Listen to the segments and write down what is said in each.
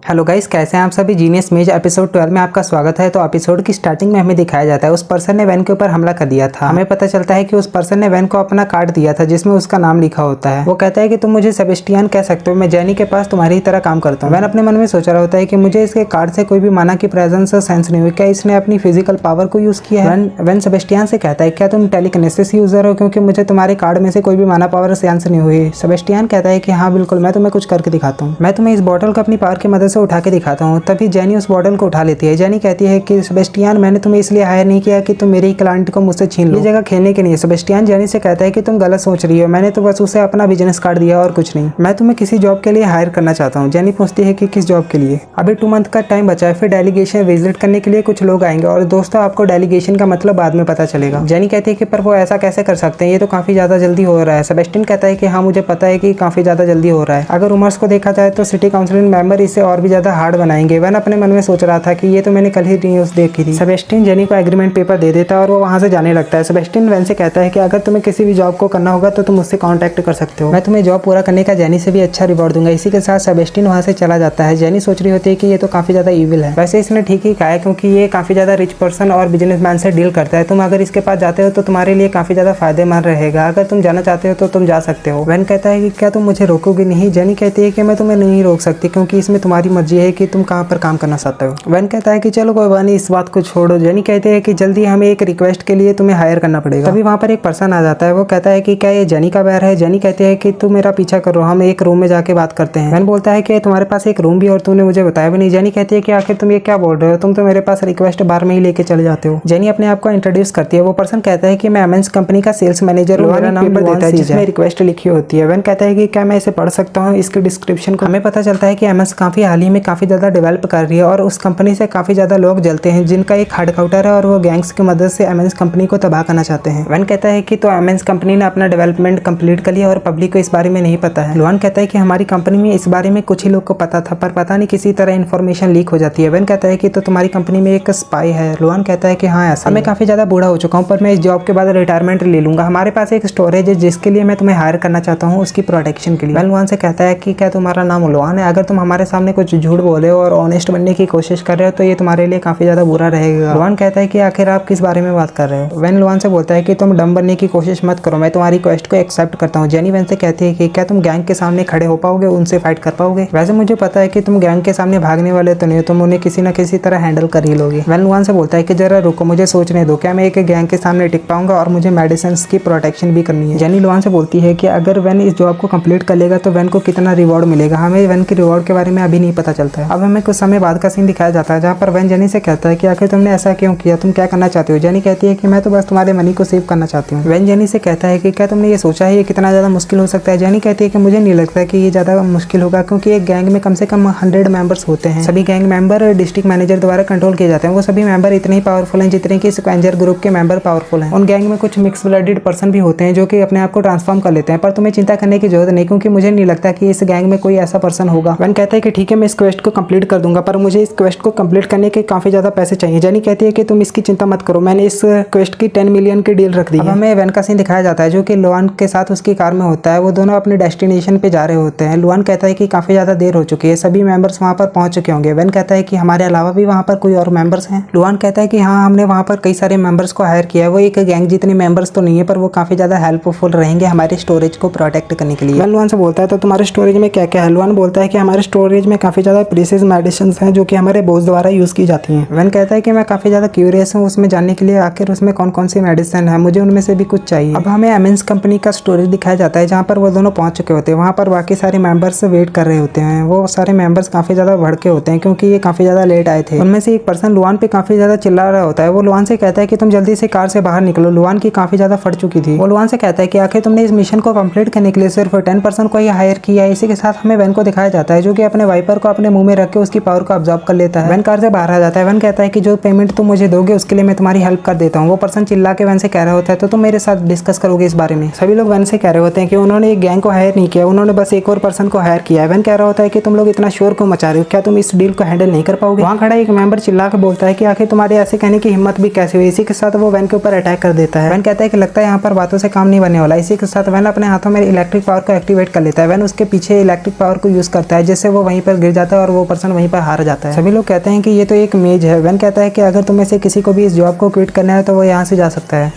Hello guys, कैसे हैं आप सभी। जीनियस मेज एपिसोड 12 में आपका स्वागत है। तो एपिसोड की स्टार्टिंग में हमें दिखाया जाता है उस पर्सन ने वैन के ऊपर हमला कर दिया था। हमें पता चलता है कि उस पर्सन ने वैन को अपना कार्ड दिया था जिसमें उसका नाम लिखा होता है। वो कहता है कि तुम मुझे सेबेस्टियन कह सकते हो, मैं जैनी के पास तुम्हारी तरह काम करता हूँ। वैन अपने मन में सोच रहा होता है कि मुझे इसके कार्ड से कोई भी माना की प्रेजेंस सेंस नहीं हुई, क्या इसने अपनी फिजिकल पावर को यूज किया है। वैन सेबेस्टियन से कहता है क्या तुम टेलीकिनेसिस यूजर हो, क्योंकि मुझे तुम्हारे कार्ड में से कोई भी माना पावर सेंस नहीं हुई। सेबेस्टियन कहता है कि हाँ बिल्कुल, मैं तुम्हें कुछ करके दिखाता हूँ, मैं तुम्हें इस बॉटल को अपनी पावर की मदद से उठा के दिखाता हूँ। तभी जैनी उस बॉटल को उठा लेती है। जैनी कहती है कि सेबेस्टियन, मैंने तुम्हें इसलिए हायर नहीं किया कि तुम मेरे ही क्लाइंट को मुझसे छीन लो, ये जगह खेलने के लिए। सेबेस्टियन जैनी से कहता है कि तुम गलत सोच रही हो, मैंने तो बस उसे अपना बिजनेस कार्ड दिया और कुछ नहीं, मैं तुम्हें किसी जॉब के लिए हायर करना चाहता हूँ। जैनी पूछती है कि किस जॉब के लिए। अभी 2 मंथ का टाइम बचा है, फिर डेलीगेशन विजिट करने के लिए कुछ लोग आएंगे और दोस्तों आपको डेलीगेशन का मतलब बाद में पता चलेगा। जैनी कहती है कि पर वो ऐसा कैसे कर सकते हैं, ये तो काफी ज्यादा जल्दी हो रहा है। सेबेस्टियन कहता है कि हाँ मुझे पता है कि काफी ज्यादा जल्दी हो रहा है, अगर रूमर्स को देखा जाए तो सिटी काउंसिल मेंबर इसे और भी ज्यादा हार्ड बनाएंगे। वैन अपने मन में सोच रहा था कि ये तो मैंने कल ही न्यूज़ देखी थी। सेबेस्टियन जेनी को एग्रीमेंट पेपर दे देता है और वो वहां से जाने लगता है। सेबेस्टियन वैन से कहता है कि अगर तुम्हें किसी भी जॉब को करना होगा तो तुम मुझसे कांटेक्ट कर सकते हो, मैं तुम्हें जॉब पूरा करने का जेनी से भी अच्छा रिवॉर्ड दूंगा। इसी के साथ सेबेस्टियन वहां से चला जाता है। जेनी सोच रही होती है कि ये तो काफी ज्यादा इविल है। वैसे इसने ठीक ही कहा है, क्योंकि ये काफी ज्यादा रिच पर्सन और बिजनेसमैन से डील करता है। तुम अगर इसके पास जाते हो तो तुम्हारे लिए काफी ज्यादा फायदेमंद रहेगा, अगर तुम जाना चाहते हो तो तुम जा सकते हो। वैन कहता है कि क्या तुम मुझे रोकोगे नहीं। जेनी कहती है कि मैं तुम्हें नहीं रोक सकती, क्योंकि इसमें तुम्हारी मर्जी है कि तुम कहाँ पर काम करना चाहते हो। वैन कहता है कि चलो कोई बात नहीं, इस बात को छोड़ो। जेनी कहते हैं कि जल्दी हमें एक रिक्वेस्ट के लिए तुम्हें हायर करना पड़ेगा। तभी वहाँ पर एक पर्सन आ जाता है। वो कहता है कि क्या ये जेनी का बैर है। जेनी कहते हैं कि तुम मेरा पीछा करो, हम एक रूम में जाके बात करते हैं। वैन बोलता है कि तुम्हारे पास एक रूम भी और तुमने मुझे बताया भी नहीं। जेनी कहती है कि आखिर तुम ये क्या बोल रहे हो, तुम तो मेरे पास रिक्वेस्ट बार में ही लेके चले जाते हो। जेनी अपने आप को इंट्रोड्यूस करती है। वो पर्सन कहता है कि मैं एमएनसी कंपनी का सेल्स मैनेजर हूं, मेरा नाम देता है जिसमें रिक्वेस्ट लिखी होती है। वैन कहता है कि क्या मैं इसे पढ़ सकता हूँ इसकी डिस्क्रिप्शन को। हमें पता चलता है कि एमएनसी काफी हाल ही में काफी ज्यादा डेवलप कर रही है और उस कंपनी से काफी ज्यादा लोग जलते हैं, जिनका एक हेडक्वार्टर है और वो गैंग्स की मदद से एमएनसी कंपनी को तबाह करना चाहते हैं। वैन कहता है कि तो एमएनसी कंपनी ने अपना डेवलपमेंट कंप्लीट कर लिया और पब्लिक को इस बारे में नहीं पता है। लुआन कहता है कि हमारी कंपनी में इस बारे में कुछ ही लोग को पता था, पर पता नहीं किसी तरह इन्फॉर्मेशन लीक हो जाती है। वैन कहता है कि तो तुम्हारी कंपनी में एक स्पाई है। लुआन कहता है कि हाँ ऐसा, मैं काफी ज्यादा बूढ़ा हो चुका हूँ, पर मैं इस जॉब के बाद रिटायरमेंट ले लूंगा। हमारे पास एक स्टोरेज है जिसके लिए मैं तुम्हें हायर करना चाहता हूँ, उसकी प्रोटेक्शन के लिए। वैन लुआन से कहता है कि क्या तुम्हारा नाम लुआन है, अगर तुम हमारे सामने कुछ झूठ बोले हो और ऑनेस्ट बनने की कोशिश कर रहे हो तो ये तुम्हारे लिए काफी ज्यादा बुरा रहेगा। लुआन कहता है कि आखिर आप किस बारे में बात कर रहे हो। वैन लुआन से बोलता है कि तुम डम बनने की कोशिश मत करो, मैं तुम्हारी रिक्वेस्ट को एक्सेप्ट करता हूँ। जेनी वैन से कहती है कि क्या तुम गैंग के सामने खड़े हो पाओगे, उनसे फाइट कर पाओगे। वैसे मुझे पता है कि तुम गैंग के सामने भागने वाले तो नहीं हो, तुम उन्हें किसी न किसी तरह हैंडल कर ही लोगे। वैन लुआन से बोलता है कि जरा रुको, मुझे सोचने दो, क्या मैं एक गैंग के सामने टिक पाऊंगा, और मुझे मेडिसिन की प्रोटेक्शन भी करनी है। जेनी लुआन से बोलती है कि अगर वैन इस जॉब को कंप्लीट कर लेगा तो वैन को कितना रिवॉर्ड मिलेगा। हमें वैन के रिवॉर्ड के बारे में अभी नहीं पता चलता है। अब हमें कुछ समय बाद का सीन दिखाया जाता है जहाँ पर वैन जेनी से कहता है कि आखिर तुमने ऐसा क्यों किया, तुम क्या करना चाहते हो। जेनी कहती है कि मैं तो बस तुम्हारे मनी को सेव करना चाहती हूँ। वैन जेनी से कहता है कि क्या तुमने ये सोचा है ये कितना ज्यादा मुश्किल हो सकता है। जेनी कहती है कि मुझे नहीं लगता कि ये ज्यादा मुश्किल होगा, क्योंकि एक गैंग में कम से कम 100 मेंबर्स होते हैं। सभी गैंग मेंबर डिस्ट्रिक्ट मैनेजर द्वारा कंट्रोल किए जाते हैं। वो सभी मेंबर इतने ही पावरफुल हैं जितने कि स्क्वेंजर ग्रुप के मेंबर पावरफुल हैं। उन गैंग में कुछ मिक्स ब्लडेड पर्सन भी होते हैं जो कि अपने आप को ट्रांसफॉर्म कर लेते हैं, पर तुम्हें चिंता करने की जरूरत नहीं, क्योंकि मुझे नहीं लगता कि इस गैंग में कोई ऐसा पर्सन होगा। वैन कहता है कि ठीक है मैं इस क्वेस्ट को कंप्लीट कर दूंगा, पर मुझे इस क्वेस्ट को कंप्लीट करने के काफी ज्यादा पैसे चाहिए। जेनी कहती है कि तुम इसकी चिंता मत करो, मैंने इस क्वेस्ट की 10 मिलियन की डील रख दी है। हमें वैन का सीन दिखाया जाता है जो कि लुआन के साथ उसकी कार में होता है। वो दोनों अपने डेस्टिनेशन पे जा रहे होते हैं। लुआन कहता है कि काफी ज्यादा देर हो चुकी है, सभी मेंबर्स वहां पर पहुंच चुके होंगे। वैन कहता है कि हमारे अलावा भी वहां पर कोई और मेंबर्स हैं। लुआन कहता है कि हाँ हमने वहां पर कई सारे मेंबर्स को हायर किया है। वो एक गैंग जितने मेंबर्स तो नहीं है, पर वो काफी ज्यादा हेल्पफुल रहेंगे हमारे स्टोरेज को प्रोटेक्ट करने के लिए। वैन लुआन से बोलता है तो तुम्हारे स्टोरेज में क्या क्या है। लुआन बोलता है कि हमारे स्टोरेज में काफी ज्यादा प्रीसियस मेडिसिन हैं जो कि हमारे बॉस द्वारा यूज की जाती हैं। वैन कहता है कि मैं काफी ज्यादा क्यूरियस हूँ उसमें जानने के लिए, आखिर उसमें कौन कौन सी मेडिसिन है, मुझे उनमें से भी कुछ चाहिए। अब हमें एमएनसी कंपनी का स्टोरेज दिखाया जाता है जहाँ पर वो दोनों पहुंच चुके होते हैं। वहाँ पर बाकी सारे मेंबर्स वेट कर रहे होते हैं। वो सारे मेंबर्स काफी ज्यादा भड़के होते हैं क्योंकि ये काफी ज्यादा लेट आए थे। उनमें से एक पर्सन लुआन पे काफी ज्यादा चिल्ला रहा होता है। वो लुआन से कहता है कि तुम जल्दी से कार से बाहर निकलो, लुआन की काफी ज्यादा फट चुकी थी। वो लुआन से कहता है कि आखिर तुमने इस मिशन को कंप्लीट करने के लिए सिर्फ 10% को ही हायर किया है। इसी के साथ हमें वैन को दिखाया जाता है जो कि अपने वाइपर को अपने मुंह में रख के उसकी पावर को ऑब्जॉर्व कर लेता है। वैन कार से बाहर आ जाता है। वैन कहता है कि जो पेमेंट तुम मुझे दोगे उसके लिए मैं तुम्हारी हेल्प कर देता हूँ। वो पर्सन चिल्ला के वैन से कह रहा होता है तो तुम मेरे साथ डिस्कस करोगे इस बारे में। सभी लोग वैन से कह रहे होते हैं कि उन्होंने एक गैंग को हायर नहीं किया, उन्होंने बस एक और पर्सन को हायर किया है। वैन कह रहा होता है कि तुम लोग इतना शोर क्यों मचा रहे हो, क्या तुम इस डील को हैंडल नहीं कर पाओगे। वहाँ खड़ा एक मेंबर चिल्ला के बोलता है कि आखिर तुम्हारे ऐसे कहने की हिम्मत भी कैसे हुई। इसी के साथ वो वैन के ऊपर अटैक कर देता है। वैन कहता है कि लगता है यहाँ पर बातों से काम नहीं बनने वाला। इसी के साथ वैन अपने हाथों में इलेक्ट्रिक पावर को एक्टिवेट कर लेता है। वैन उसके पीछे इलेक्ट्रिक पावर को यूज करता है जिससे वो वहीं पर गिर जाता है और वो पर्सन वहीं पर हार जाता है। सभी लोग कहते हैं कि ये तो एक मेज है। वैन कहता है कि अगर तुम में से किसी को भी इस जॉब को क्विट करना है तो वो यहाँ से जा सकता है।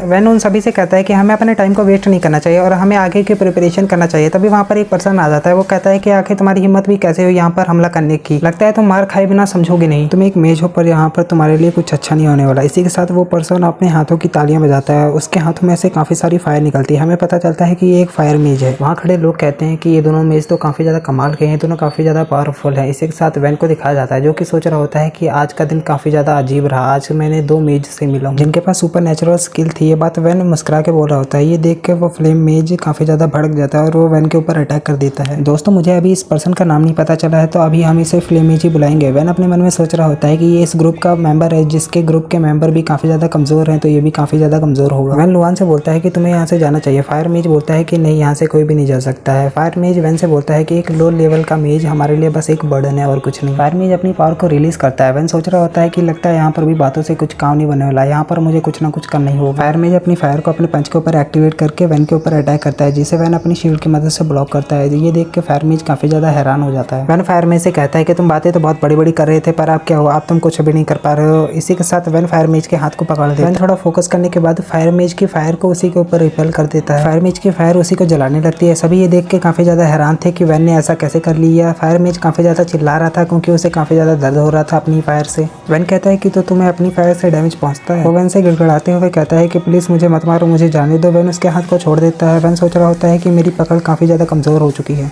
वैन उन सभी से कहता है कि हमें अपने टाइम को वेस्ट नहीं करना चाहिए और हमें आगे की प्रिपरेशन करना चाहिए। तभी वहाँ पर एक पर्सन आ जाता है। वो कहता है कि आखिर तुम्हारी हिम्मत भी कैसे हुई यहाँ पर हमला करने की, लगता है तुम मार खाए बिना समझोगे नहीं, तुम एक मेज हो पर यहाँ पर तुम्हारे लिए कुछ अच्छा नहीं होने वाला। इसी के साथ वो पर्सन अपने हाथों की तालियां बजाता है। उसके हाथों में से काफी सारी फायर निकलती है। हमें पता चलता है कि ये एक फायर मेज है। वहाँ खड़े लोग कहते हैं कि ये दोनों मेज तो काफी ज्यादा कमाल के हैं, दोनों काफी ज्यादा पावरफुल है। इसी के साथ वैन को दिखाया जाता है जो कि सोच रहा होता है कि आज का दिन काफी ज्यादा अजीब रहा, आज मैंने 2 मेज से मिला हूं जिनके पास सुपर नेचुरल स्किल थी। ये बात वैन मुस्कुरा के बोल रहा होता है। ये देख के वो फ्लेम मेज काफी ज्यादा भड़क जाता है और वो वैन के ऊपर अटैक कर देता है। दोस्तों मुझे अभी इस पर्सन का नाम नहीं पता चला है तो अभी हम इसे फ्लेम मेज ही बुलाएंगे। वैन अपने मन में सोच रहा होता है कि ये इस ग्रुप का मेंबर है, जिसके ग्रुप के मेंबर भी काफी ज्यादा कमजोर हैं, तो ये भी काफी ज्यादा कमजोर होगा। वैन लुआन से बोलता है कि तुम्हें यहाँ से जाना चाहिए। फायर मेज बोलता है कि नहीं, यहाँ से कोई भी नहीं जा सकता है। फायर मेज वैन से बोलता है कि एक लो लेवल का मेज हमारे लिए बस एक बर्डन है और कुछ नहीं। फायर मेज अपनी पावर को रिलीज करता है। वैन सोच रहा होता है कि लगता है यहाँ पर भी बातों से कुछ काम नहीं बनने वाला, यहाँ पर मुझे कुछ ना कुछ करना ही होगा। फायर मेज अपनी फायर को अपने पंच के ऊपर एक्टिवेट करके वैन के ऊपर अटैक करता है, जिसे वैन अपनी शील्ड की मदद से ब्लॉक करता है। ये देख के फायर मेज काफी ज्यादा हैरान हो जाता है। वैन फायर मेज से कहता है कि तुम बातें तो बहुत बड़ी बड़ी कर रहे थे पर अब क्या हुआ, अब तुम कुछ भी नहीं कर पा रहे हो। इसी के साथ वैन फायर मेज के हाथ को पकड़ देता है। वैन थोड़ा फोकस करने के बाद फायर मेज की फायर को उसी के ऊपर रिपेल कर देता है। फायर मेज की फायर उसी को जलाने लगती है। सभी ये देख के काफी ज्यादा हैरान थे कि वैन ने ऐसा कैसे कर लिया। फायर मेज काफी ज्यादा चिल्ला रहा था क्योंकि उसे काफी ज्यादा दर्द हो रहा था अपनी फायर से। वैन कहता है कि तो तुम्हें अपनी फायर से डैमेज पहुंचता है। वो वैन से गिड़गिड़ाते हुए कहता है कि प्लीज मुझे मत मारो, मुझे जाने दो। वैन उसके हाथ को छोड़ देता है। वैन सोच रहा होता है कि मेरी पकड़ काफी ज्यादा कमजोर हो चुकी है,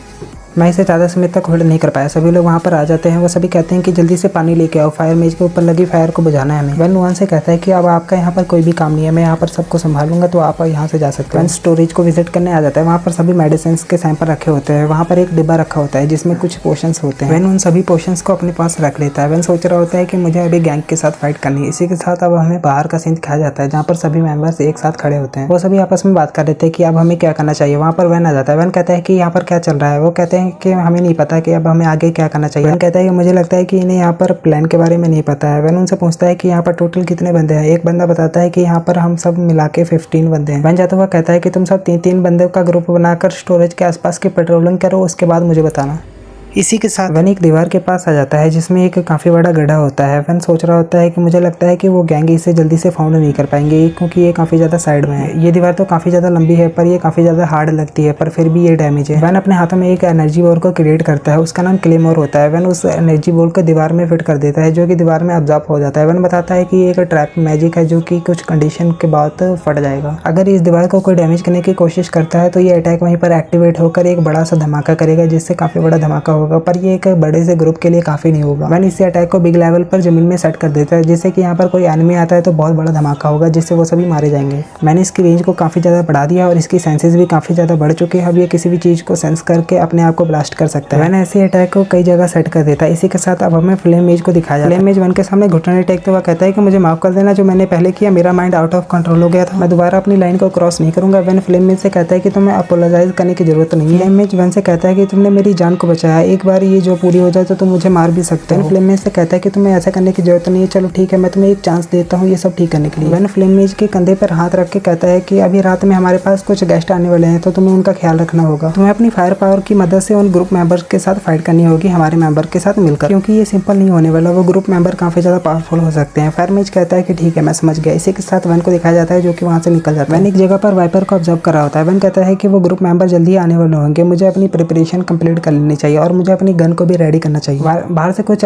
मैं इसे ज़्यादा समय तक होल्ड नहीं कर पाया। सभी लोग वहाँ पर आ जाते हैं। वो सभी कहते हैं कि जल्दी से पानी लेके आओ, फायर मेज के ऊपर लगी फायर को बुझाना है हमें। वैन लुआन से कहता है कि अब आपका यहाँ पर कोई भी काम नहीं है, मैं यहाँ पर सबको संभालूंगा, तो आप यहाँ से जा सकते हैं। वैन स्टोरेज को विजिट करने आ जाता है। वहाँ पर सभी मेडिसिन के सैंपल रखे होते हैं। वहाँ पर एक डिब्बा रखा होता है जिसमें कुछ पोशंस होते हैं। वैन उन सभी पोशंस को अपने पास रख लेता है। वैन सोच रहा होता है कि मुझे अभी गैंग के साथ फाइट करनी है। इसी के साथ अब हमें बाहर का सीन दिखाया जाता है जहाँ पर सभी मेंबर्स एक साथ खड़े होते हैं। वो सभी आपस में बात कर रहे थे कि अब हमें क्या करना चाहिए। वहाँ पर वैन आ जाता है। वैन कहता है कि यहाँ पर क्या चल रहा है। वो कहते हैं कि हमें नहीं पता कि अब हमें आगे क्या करना चाहिए। वैन कहता है कि मुझे लगता है कि इन्हें यहाँ पर प्लान के बारे में नहीं पता है। वैन उनसे पूछता है कि यहाँ पर टोटल कितने बंदे हैं। एक बंदा बताता है कि यहाँ पर हम सब मिला के 15 बंदे हैं। वैन जाता हुआ कहता है कि तुम सब 3-3 बंदों का ग्रुप बनाकर स्टोरेज के आसपास की पेट्रोलिंग करो, उसके बाद मुझे बताना। इसी के साथ वैन एक दीवार के पास आ जाता है जिसमें एक काफ़ी बड़ा गड्ढा होता है। वैन सोच रहा होता है कि मुझे लगता है कि वो गैंग इसे जल्दी से फाउंड नहीं कर पाएंगे क्योंकि ये काफ़ी ज़्यादा साइड में है। ये दीवार तो काफ़ी ज़्यादा लंबी है पर ये काफ़ी ज़्यादा हार्ड लगती है, पर फिर भी ये डैमेज है। वैन अपने हाथों में एक एनर्जी बॉल को क्रिएट करता है, उसका नाम क्लेमोर होता है। वैन उस एनर्जी बॉल को दीवार में फिट कर देता है जो कि दीवार में अब्जॉर्ब हो जाता है। वैन बताता है कि ये एक ट्रैप मैजिक है जो कि कुछ कंडीशन के बाद फट जाएगा। अगर इस दीवार को कोई डैमेज करने की कोशिश करता है तो ये अटैक वहीं पर एक्टिवेट होकर एक बड़ा सा धमाका करेगा, जिससे काफ़ी बड़ा धमाका होगा, पर ये एक बड़े से ग्रुप के लिए काफी नहीं होगा। वैन इस अटैक को बिग लेवल पर जमीन में सेट कर देता है, जिससे कि यहाँ पर कोई एनिमी आता है तो बहुत बड़ा धमाका होगा जिससे वो सभी मारे जाएंगे। मैंने इसकी रेंज को काफी ज्यादा बढ़ा दिया और इसकी सेंसेस भी काफी ज्यादा बढ़ चुके हैं। अब ये किसी भी चीज को सेंस करके अपने आप को ब्लास्ट कर सकता है। वैन ऐसे अटैक को कई जगह सेट कर देता है। इसी के साथ अब हमें फ्लेम मेज को दिखाया जाता है। फ्लेम मेज वैन के सामने घुटने टेकते हुए कहता है कि मुझे माफ कर देना, जो मैंने पहले किया मेरा माइंड आउट ऑफ कंट्रोल हो गया था, मैं दोबारा अपनी लाइन को क्रॉस नहीं करूंगा। वैन फ्लेम मेज से कहता है कि तुम्हें अपोलोजाइज करने की जरूरत नहीं है। फ्लेम मेज वैन से कहता है कि तुमने मेरी जान को बचाया, एक बार ये जो पूरी हो जाए तो तुम मुझे मार भी सकते हो। फ्लेम मेज से कहता है कि तुम्हें ऐसा करने की जरूरत नहीं है, चलो ठीक है मैं तुम्हें एक चांस देता हूँ ये सब ठीक करने के लिए। वैन फ्लेम मेज के कंधे पर हाथ रख के कहता है कि अभी रात में हमारे पास कुछ गेस्ट आने वाले हैं तो तुम्हें उनका ख्याल रखना होगा। तुम्हें अपनी फायर पावर की मदद से उन ग्रुप मेंबर्स के साथ फाइट करनी होगी, हमारे मेंबर के साथ मिलकर, क्योंकि ये सिंपल नहीं होने वाला, वो ग्रुप मेंबर काफी ज्यादा पावरफुल हो सकते हैं। फायर मेज कहता है कि ठीक है मैं समझ गया। इसी के साथ वैन को दिखाया जाता है जो कि वहां से निकल जाता है। वैन एक जगह पर वाइपर को ऑब्जर्व कर रहा होता है। वैन कहता है कि वो ग्रुप मेंबर जल्दी आने वाले होंगे, मुझे अपनी प्रिपरेशन कंप्लीट कर लेनी चाहिए और मुझे अपनी गन को भी रेडी करना चाहिए। बाहर से कुछ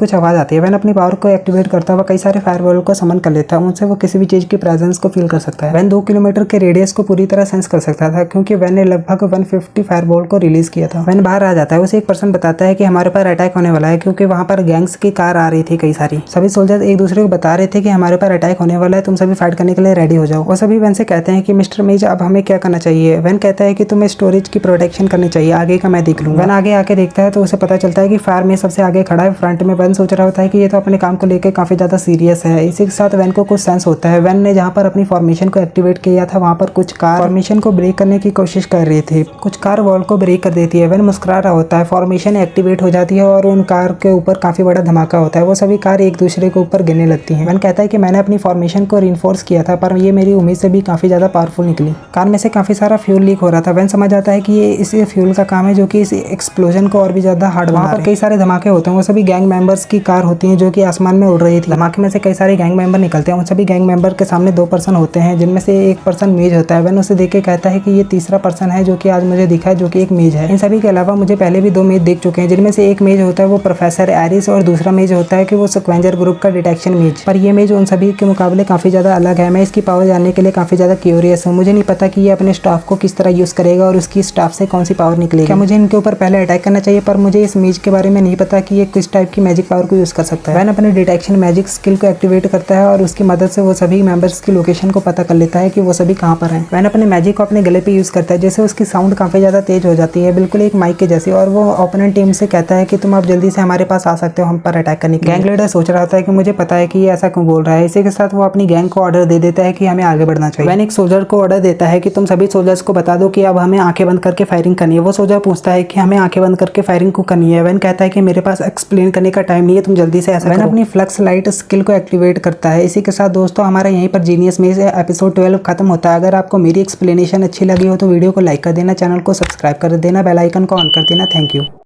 आवाज आती है। वैन अपनी पावर को एक्टिवेट करता हुआ कई सारे फायरवॉल को समन कर लेता है, उनसे वो किसी भी चीज की प्रेजेंस को फील कर सकता है। वैन 2 किलोमीटर के रेडियस को पूरी तरह सेंस कर सकता था क्योंकि वैन ने लगभग 150 फायरबॉल को रिलीज किया था। वैन बाहर आ जाता है। उसे एक पर्सन बताता है कि हमारे पर अटैक होने वाला है क्योंकि वहां पर गैंग्स की कार आ रही थी कई सारी। सभी सोल्जर एक दूसरे को बता रहे थे कि हमारे पर अटैक होने वाला है, तुम सभी फाइट करने के लिए रेडी हो जाओ। वो सभी वैन से कहते हैं कि मिस्टर मेज अब हमें क्या करना चाहिए। वैन कहता है कि तुम्हें स्टोरेज की प्रोटेक्शन करनी चाहिए, आगे का मैं देख लूंगा। वैन आगे आके देखता है तो उसे पता चलता है कि फायर में सबसे आगे खड़ा है फ्रंट में। वैन सोच रहा होता है कि ये तो अपने काम को लेकर काफी ज्यादा सीरियस है। इसी के साथ वैन को कुछ सेंस होता है। वैन ने जहाँ पर अपनी फॉर्मेशन को एक्टिवेट किया था वहाँ पर कुछ कार फॉर्मेशन को ब्रेक करने की कोशिश कर रही थी, कुछ कार वॉल को ब्रेक कर देती है। वैन मुस्कुरा रहा होता है, फॉर्मेशन एक्टिवेट हो जाती है और उन कार के ऊपर काफी बड़ा धमाका होता है। वो सभी कार एक दूसरे के ऊपर गिरने लगती हैं। वैन कहता है कि मैंने अपनी फॉर्मेशन को रिइंफोर्स किया था पर ये मेरी उम्मीद से भी काफी ज्यादा पावरफुल निकली। कार में से काफी सारा फ्यूल लीक हो रहा था। वैन समझ आता है कि ये इस फ्यूल का काम है जो कि इस एक्सप्लोजन को और भी ज्यादा हार्ड बना रहे हैं। कई सारे धमाके होते हैं, वो सभी गैंग मेंबर्स की कार होती है जो कि आसमान में उड़ रही थी। धमाके में से कई सारे गैंग मेंबर निकलते हैं, उन सभी गैंग मेंबर के सामने 2 पर्सन होते हैं, जिनमें से एक पर्सन मेज होता है। वैन उसे देख के कहता है कि ये तीसरा पर्सन है जो कि आज मुझे दिखा है, जो कि एक मेज है। इन सभी के अलावा मुझे पहले भी 2 मेज देख चुके हैं, जिनमें से एक मेज होता है वो प्रोफेसर एरिस और दूसरा मेज होता है कि वो स्क्वेंजर ग्रुप का डिटेक्शन मेज। पर ये मेज उन सभी के मुकाबले काफी ज्यादा अलग है। मैं इसकी पावर जानने के लिए काफी ज्यादा क्यूरियस हूँ। मुझे नहीं पता कि ये अपने स्टाफ को किस तरह यूज करेगा और उसकी स्टाफ से कौन सी पावर निकलेगी। क्या मुझे इनके ऊपर पहले अटैक करना चाहिए? पर मुझे इस मेज के बारे में नहीं पता कि ये किस टाइप की मैजिक पावर को यूज कर सकता है। वैन अपने डिटेक्शन मैजिक स्किल को एक्टिवेट करता है और उसकी मदद से वो सभी मेंबर्स की लोकेशन को पता कर लेता है कि वो सभी कहाँ पर हैं। वैन अपने मैजिक को अपने गले पे यूज करता है, जैसे उसकी साउंड काफी ज्यादा तेज हो जाती है, बिल्कुल एक माइक के जैसी। और वो ओपोनेंट टीम से कहता है कि तुम अब जल्दी से हमारे पास आ सकते हो हम पर अटैक करने के लिए। गैंग लीडर सोच रहा होता है कि मुझे पता है कि ये ऐसा क्यों बोल रहा है। इसी के साथ वो अपनी गैंग को ऑर्डर दे देता है कि हमें आगे बढ़ना चाहिए। वैन एक सोल्जर को ऑर्डर देता है कि तुम सभी सोल्जर्स को बता दो कि अब हमें आंखें बंद करके फायरिंग करनी है। वो सोल्जर पूछता है कि हमें आंखें बंद करके फायरिंग क्यों करनी है। वैन कहता है कि मेरे पास एक्सप्लेन करने का टाइम नहीं है, तुम जल्दी से ऐसा करो। वैन अपनी फ्लक्स लाइट स्किल को एक्टिवेट करता है। इसी के साथ दोस्तों हमारा यहीं पर जीनियस मेज एपिसोड 12 खत्म होता है। अगर आपको मेरी एक्सप्लेनेशन अच्छी लगी हो तो वीडियो को लाइक कर देना, चैनल को सब्सक्राइब कर देना, बेल आइकन को ऑन कर देना। Thank you.